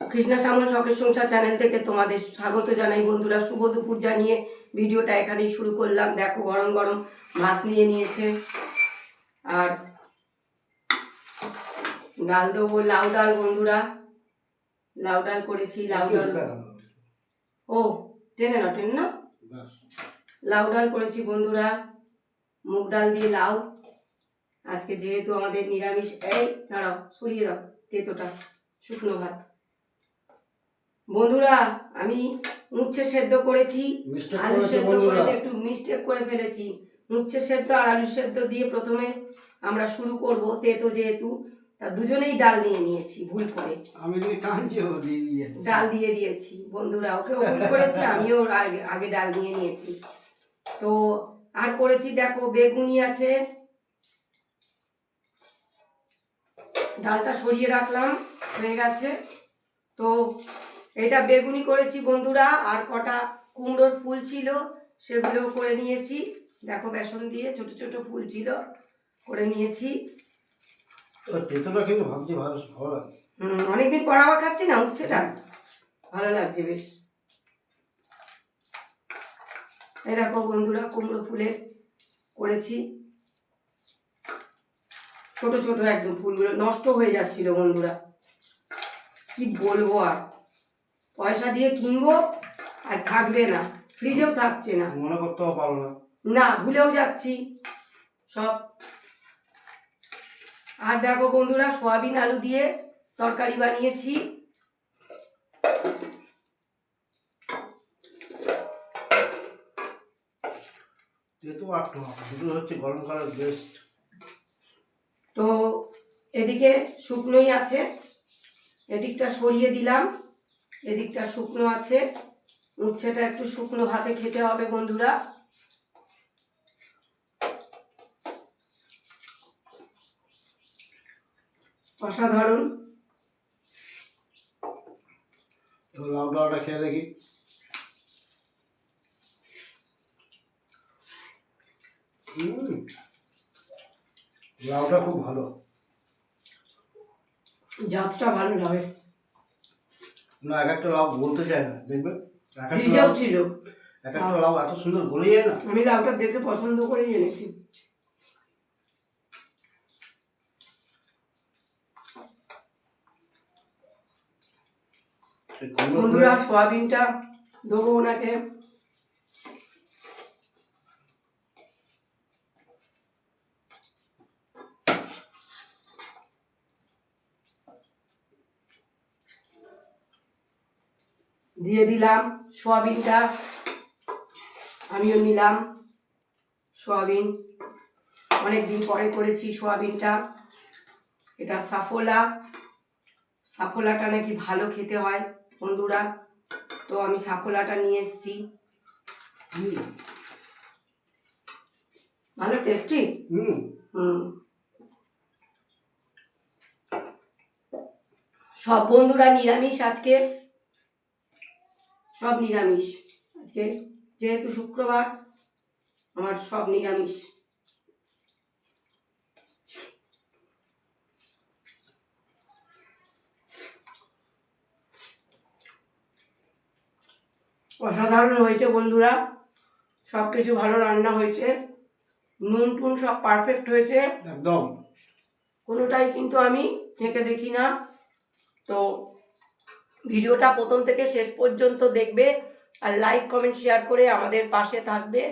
কৃষ্ণা শ্যামল শখের সংসার চ্যানেল থেকে তোমাদের স্বাগত জানাই বন্ধুরা। শুভ দুপুর জানিয়ে ভিডিওটা এখানেই শুরু করলাম। দেখো গরম গরম ভাত নিয়ে নিয়েছে, আর ডাল দেবো লাউ ডাল বন্ধুরা। লাউ ডাল করেছি, লাউ ডাল ও টেনে না লাউ ডাল করেছি বন্ধুরা, মুগ ডাল দিয়ে লাউ। আজকে যেহেতু আমাদের নিরামিষ, এই দাঁড়াও সরিয়ে দাও তেতোটা, শুকনো ভাত বন্ধুরা। আমি উচ্ছে সেদ্ধ করেছি, আলু সেদ্ধ করেছি, একটু মিস্টেক করে ফেলেছি। উচ্ছে সেদ্ধ আর আলু সেদ্ধ দিয়ে প্রথমে আমরা শুরু করব, তেতো যেহেতু, তা দুজনেই ডাল নিয়ে নিয়েছি ভুল করে। আমি ডাল দিয়ে দিয়েছি বন্ধুরা, ওকেও ভুল করেছি, আমিও আগে ডাল নিয়ে নিয়েছি। তো আর করেছি দেখো বেগুনি আছে, ডালটা সরিয়ে রাখলাম, হয়ে গেছে। তো এটা বেগুনি করেছি বন্ধুরা, আর কটা কুমড়োর ফুল ছিল সেগুলো করে নিয়েছি। দেখো বেসন দিয়ে ছোট ছোট ফুল ছিল, করে নিয়েছি। তেতোটা কিন্তু ভাবছি ভালো লাগে। অনেকদিন পর আবার খাচ্ছি না, উচ্ছেটা ভালো লাগছে বেশ। এই দেখো বন্ধুরা কুমড়ো ফুলের করেছি, ছোট ছোট একদম, ফুলগুলো নষ্ট হয়ে যাচ্ছিল বন্ধুরা, কি বলবো আর। পয়সা দিয়ে কিনবো আর থাকবে না, ফ্রিজেও থাকছে না, মনে করতেও পারো না, না ভুলেও যাচ্ছি সব। আর দেখো বন্ধুরা সয়াবিন আলু দিয়ে তরকারি বানিয়েছি। তেতো আর টক দুটো হচ্ছে গরমকালের বেস্ট। তো এদিকে শুকনোই আছে, এদিকটা সরিয়ে দিলাম, এদিকটা শুকনো আছে। উচ্ছেটা একটু শুকনো ভাতে খেতে হবে বন্ধুরা। অসাধারণ। লাউ ডালটা খেয়ে দেখি। লাউটা খুব ভালো, জাতটা ভালো লাগে না এক একটা লাউ বলতে চায় না, দেখবে ফ্রিজেও ছিল। এক একটা লাউ এত সুন্দর গলে যায় না। আমি লাউটা দেখে পছন্দ করেই এনেছি। বন্ধুরা সয়াবিনটা দেবো ওনাকে, দিয়ে দিলাম সয়াবিনটা, আমিও নিলাম সয়াবিন। অনেকদিন পরে করেছি সয়াবিনটা, এটা সাফোলা, সাফোলাটা নাকি ভালো খেতে হয় বন্ধুরা, তো আমি সাফোলাটা নিয়ে এসেছি। ভালো টেস্টি। সব বন্ধুরা নিরামিষ আজকে, সব নিরামিষ আজকে, যেহেতু শুক্রবার আমার সব নিরামিষ। অসাধারণ হয়েছে বন্ধুরা, সব কিছু ভালো রান্না হয়েছে, নুন টুন সব পারফেক্ট হয়েছে একদম, কোনোটাই কিন্তু আমি ছেঁকে দেখি না। তো ভিডিওটা প্রথম থেকে শেষ পর্যন্ত দেখবে, আর লাইক কমেন্ট শেয়ার করে আমাদের পাশে থাকবে।